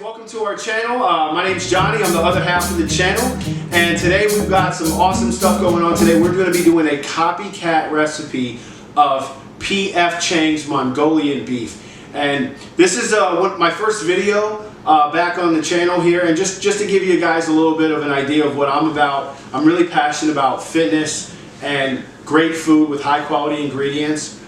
Welcome to our channel. My name's Johnny. I'm the other half of the channel, and today we've got some awesome stuff going on. Today we're going to be doing a copycat recipe of P.F.Chang's Mongolian beef, and this is my first video back on the channel here, and just to give you guys a little bit of an idea of what I'm about. I'm really passionate about fitness and great food with high quality ingredients.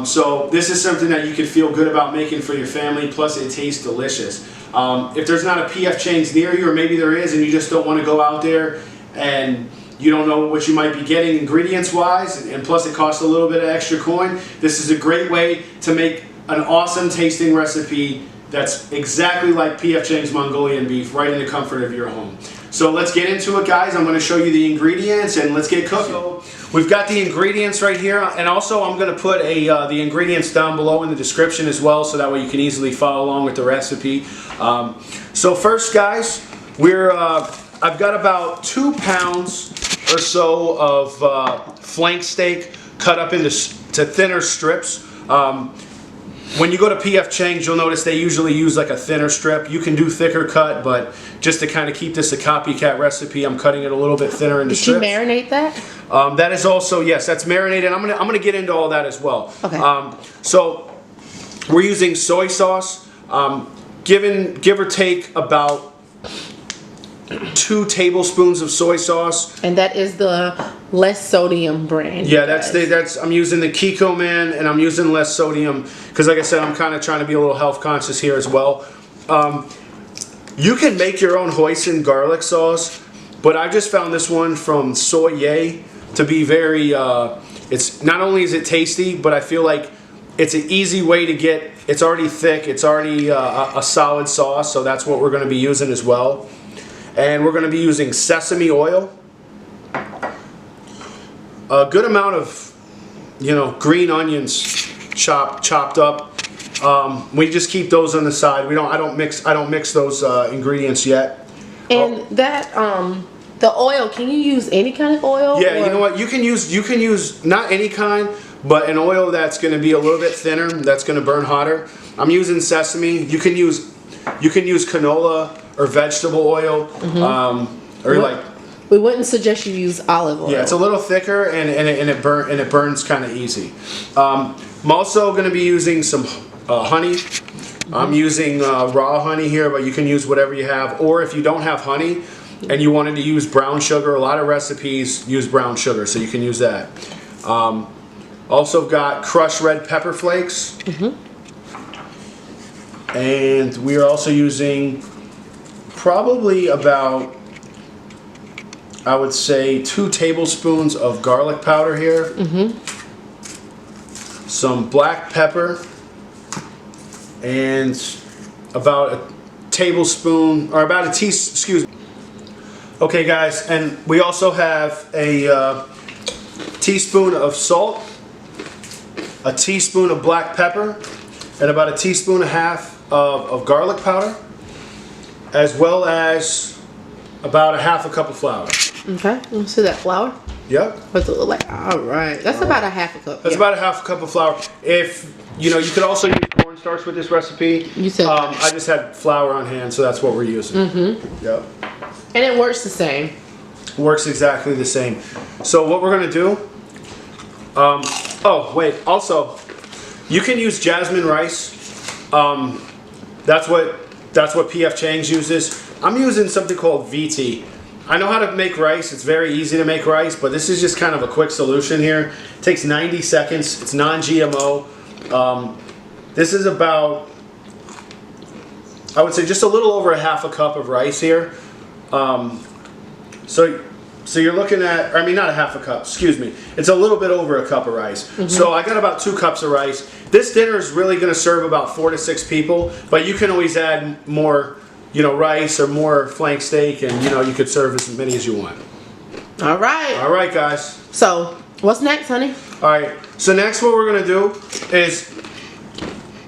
So this is something that you can feel good about making for your family, plus it tastes delicious. If there's not a P.F.Chang's near you, or maybe there is and you just don't want to go out there and you don't know what you might be getting ingredients wise, and plus it costs a little bit of extra coin, this is a great way to make an awesome tasting recipe that's exactly like P.F.Chang's Mongolian beef, right in the comfort of your home. So let's get into it, guys. I'm going to show you the ingredients and let's get cooking. So we've got the ingredients right here, and also I'm going to put the ingredients down below in the description as well, so that way you can easily follow along with the recipe. So first, guys, I've got about 2 pounds or so of flank steak cut up into thinner strips. When you go to P.F.Chang's, you'll notice they usually use like a thinner strip. You can do thicker cut, but just to kind of keep this a copycat recipe, I'm cutting it a little bit thinner into strips. Did you marinate that? That is also, yes, that's marinated. I'm gonna get into all that as well. Okay. So we're using soy sauce, give or take about 2 tablespoons of soy sauce. And that is the less sodium brand. Yeah, I'm using the Kiko Man, and I'm using less sodium because, like I said, I'm kind of trying to be a little health conscious here as well. You can make your own hoisin garlic sauce, but I just found this one from Soye to be very. It's not only is it tasty, but I feel like it's an easy way to get. It's already thick. It's already a solid sauce, so that's what we're going to be using as well. And we're going to be using sesame oil, a good amount of, green onions chopped up. We just keep those on the side. I don't mix those ingredients yet. And that the oil, can you use any kind of oil? Yeah, you know what? You can use not any kind, but an oil that's going to be a little bit thinner, that's going to burn hotter. I'm using sesame. You can use canola or vegetable oil, We wouldn't suggest you use olive oil. Yeah, it's a little thicker and it burns kind of easy. I'm also going to be using some honey. I'm using raw honey here, but you can use whatever you have. Or if you don't have honey and you wanted to use brown sugar, a lot of recipes use brown sugar, so you can use that. Also got crushed red pepper flakes. And we are also using probably about, I would say, 2 tablespoons of garlic powder here. Some black pepper, and about a tablespoon, or about a teaspoon, excuse me. Okay, guys, and we also have a teaspoon of salt, a teaspoon of black pepper, and about a teaspoon and a half of garlic powder, as well as about a half a cup of flour. Okay, you see that flour? Yep. What's it look like? All right, that's about a half a cup. That's about a half a cup of flour. If you could also use cornstarch with this recipe. You said I just had flour on hand, so that's what we're using. Yep. And it works the same. Works exactly the same. So what we're gonna do? Oh wait. Also, you can use jasmine rice. That's what P.F.Chang's uses. I'm using something called VT. I know how to make rice. It's very easy to make rice, but this is just kind of a quick solution here. It takes 90 seconds. It's non-GMO. This is about, I would say, just a little over a half a cup of rice here. So you're looking at, I mean, not a half a cup, excuse me. It's a little bit over a cup of rice. So I got about 2 cups of rice. This dinner is really going to serve about 4 to 6 people, but you can always add more, rice or more flank steak, and you could serve as many as you want. All right. All right, guys. So what's next, honey? All right. So next, what we're going to do is,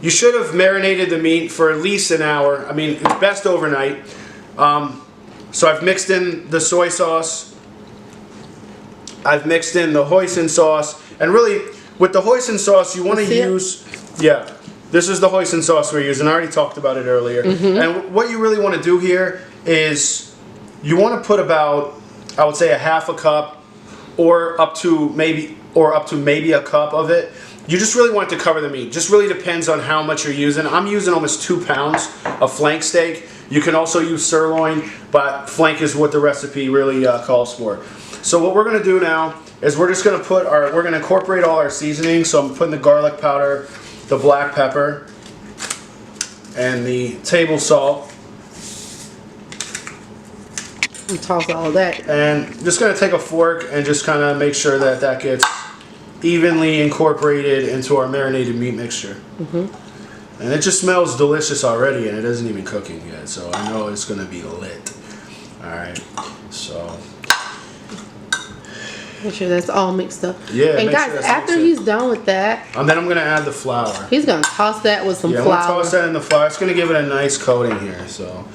you should have marinated the meat for at least an hour. I mean, it's best overnight. So I've mixed in the soy sauce. I've mixed in the hoisin sauce, and really with the hoisin sauce you want to use, this is the hoisin sauce we're using. I already talked about it earlier. And what you really want to do here is you want to put about, I would say, a half a cup or up to maybe a cup of it. You just really want it to cover the meat. Just really depends on how much you're using. I'm using almost 2 pounds of flank steak. You can also use sirloin, but flank is what the recipe really calls for. So what we're going to do now is we're just going to we're going to incorporate all our seasonings. So I'm putting the garlic powder, the black pepper, and the table salt. And toss all of that. And just going to take a fork and just kind of make sure that that gets evenly incorporated into our marinated meat mixture. And it just smells delicious already, and it isn't even cooking yet, so I know it's going to be lit. Alright, so make sure that's all mixed up. yeah. And guys, after he's done with that, and then I'm going to add the flour. he's going to toss that with some Yeah, I'm flour. going to toss that in the flour. It's going to give it a nice coating here, so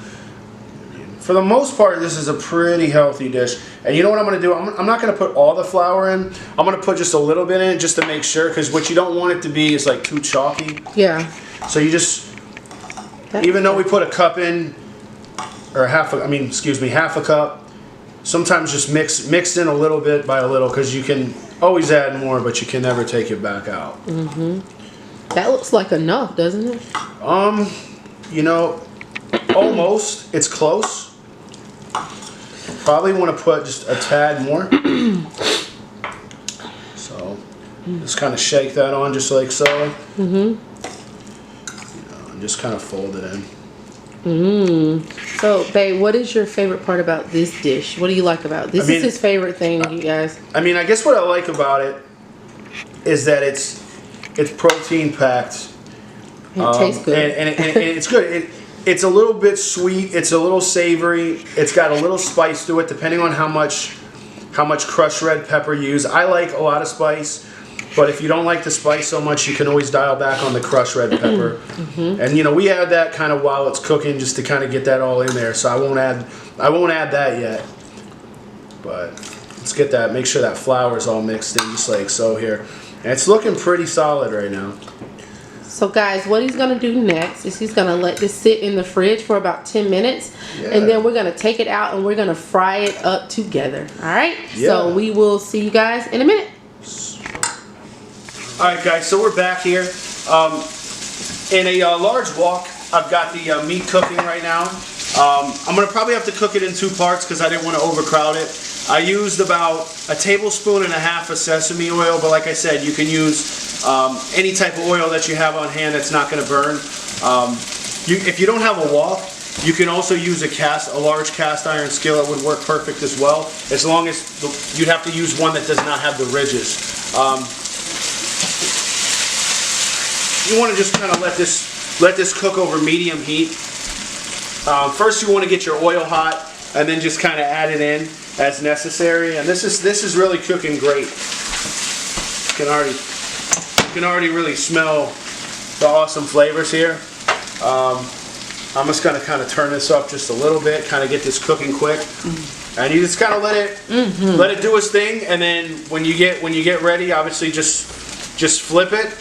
for the most part, this is a pretty healthy dish. And you know what I'm going to do? I'm not going to put all the flour in. I'm going to put just a little bit in just to make sure, because what you don't want it to be is like too chalky. Yeah. So you just, even though we put a cup in, or half a cup, sometimes just mix in a little bit by a little, because you can always add more, but you can never take it back out. That looks like enough, doesn't it? You know, almost. It's close. Probably want to put just a tad more. So just kind of shake that on just like so. You know, and just kind of fold it in. So, babe, what is your favorite part about this dish? What do you like about it? This is his favorite thing, you guys. I mean, I guess what I like about it is that it's protein packed. And it tastes good. And it's good. It's a little bit sweet. It's a little savory. It's got a little spice to it, depending on how much crushed red pepper you use. I like a lot of spice, but if you don't like the spice so much, you can always dial back on the crushed red pepper. And you know, we add that kind of while it's cooking, just to kind of get that all in there. So I won't add that yet. But let's get that. Make sure that flour is all mixed in, just like so here. And it's looking pretty solid right now. So guys, what he's going to do next is he's going to let this sit in the fridge for about 10 minutes. Yeah. And then we're going to take it out and we're going to fry it up together. Alright? Yeah. So we will see you guys in a minute. Alright guys, so we're back here. In a large wok, I've got the meat cooking right now. I'm going to probably have to cook it in 2 parts because I didn't want to overcrowd it. I used about 1.5 tablespoons of sesame oil, but like I said, you can use any type of oil that you have on hand that's not going to burn. If you don't have a wok, you can also use a large cast iron skillet would work perfect as well, as long as you'd have to use one that does not have the ridges. You want to just kind of let this cook over medium heat. First, you want to get your oil hot, and then just kind of add it in as necessary. And this is really cooking great. You can already really smell the awesome flavors here. I'm just gonna kind of turn this up just a little bit, kind of get this cooking quick. And you just kind of let it do its thing, and then when you get ready, obviously just flip it.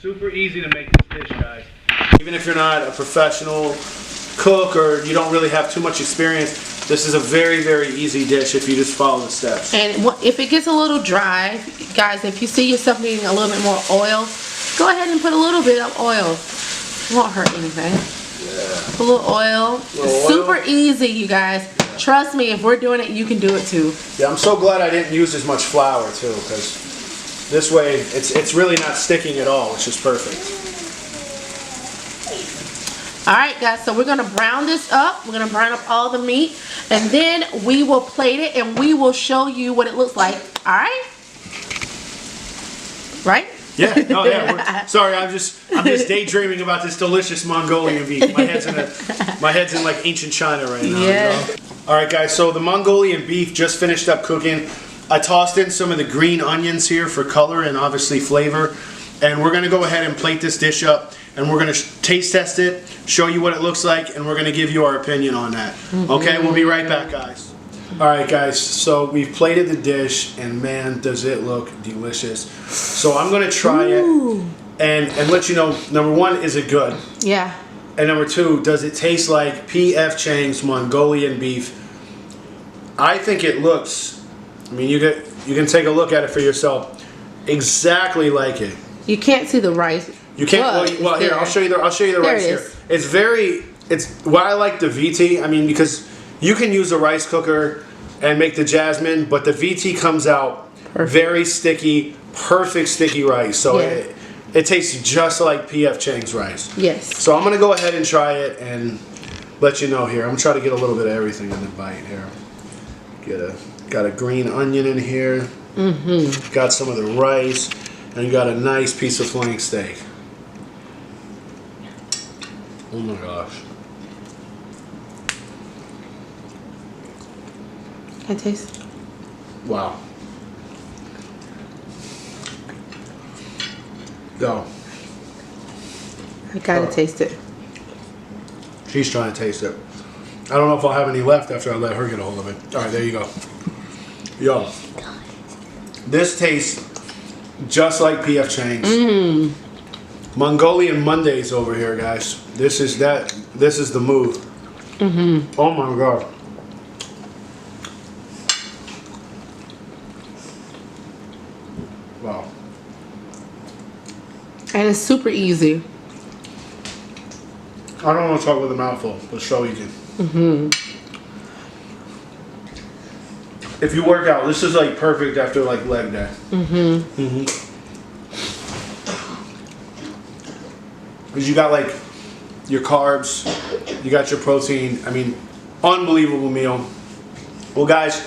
Super easy to make this dish, guys. Even if you're not a professional cook or you don't really have too much experience, this is a very, very easy dish if you just follow the steps. And if it gets a little dry, guys, if you see yourself needing a little bit more oil, go ahead and put a little bit of oil. It won't hurt anything. Yeah. Put a little oil. It's super easy, you guys. Trust me, if we're doing it, you can do it too. Yeah, I'm so glad I didn't use as much flour too, because this way it's really not sticking at all, which is perfect. Alright guys, so we're going to brown this up. We're going to brown up all the meat. And then we will plate it and we will show you what it looks like. Alright? Right? Yeah, oh yeah. Sorry, I'm just daydreaming about this delicious Mongolian beef. My head's in like ancient China right now. Yeah. You know? Alright guys, so the Mongolian beef just finished up cooking. I tossed in some of the green onions here for color and obviously flavor. And we're going to go ahead and plate this dish up. And we're going to taste test it, show you what it looks like, and we're going to give you our opinion on that. Okay, we'll be right back, guys. Alright guys, so we've plated the dish, and man, does it look delicious. So I'm going to try it, and let you know, number one, is it good? Yeah. And number two, does it taste like P.F.Chang's Mongolian beef? I think it looks, I mean, you can take a look at it for yourself. Exactly like it. You can't see the rice. You can't. Well, here, I'll show you the rice here. It's why I like the VT. I mean, because you can use a rice cooker and make the jasmine, but the VT comes out very sticky, perfect sticky rice. So it tastes just like P.F.Chang's rice. Yes. So I'm gonna go ahead and try it and let you know here. I'm trying to get a little bit of everything in the bite here. Got a green onion in here. Mm-hmm. Got some of the rice, and got a nice piece of flank steak. Oh my gosh. Can I taste? Wow. Go. I gotta taste it. She's trying to taste it. I don't know if I'll have any left after I let her get a hold of it. Alright, there you go. Yo. This tastes just like P.F.Chang's. Mongolian Mondays over here, guys. This is the move. Oh my god. Wow. And it's super easy. I don't want to talk with a mouthful, but so easy. If you work out, this is like perfect after like leg day. Because you got like your carbs, you got your protein. I mean, unbelievable meal. Well, guys,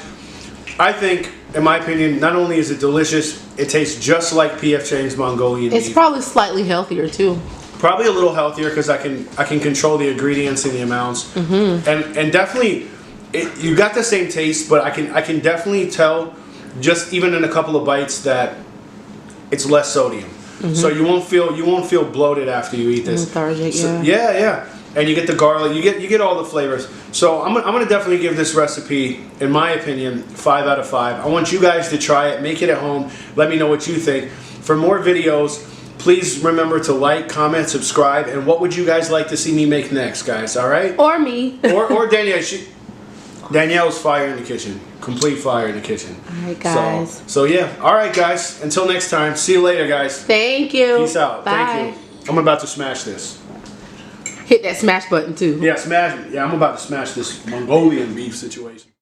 I think, in my opinion, not only is it delicious, it tastes just like P.F.Chang's Mongolian beef. It's probably slightly healthier too. Probably a little healthier because I can control the ingredients and the amounts, and definitely, you got the same taste, but I can definitely tell, just even in a couple of bites, that it's less sodium. So you won't feel bloated after you eat this. Lethargic, yeah. And you get the garlic, you get all the flavors. So I'm gonna definitely give this recipe, in my opinion, 5 out of 5. I want you guys to try it, make it at home. Let me know what you think. For more videos, please remember to like, comment, subscribe, and what would you guys like to see me make next, guys? All right? Or me. or Danielle. Danielle's fire in the kitchen. Complete fire in the kitchen. All right, guys. So yeah. All right, guys. Until next time. See you later, guys. Thank you. Peace out. Bye. Thank you. I'm about to smash this. Hit that smash button too. Yeah, smash. Yeah, I'm about to smash this Mongolian beef situation.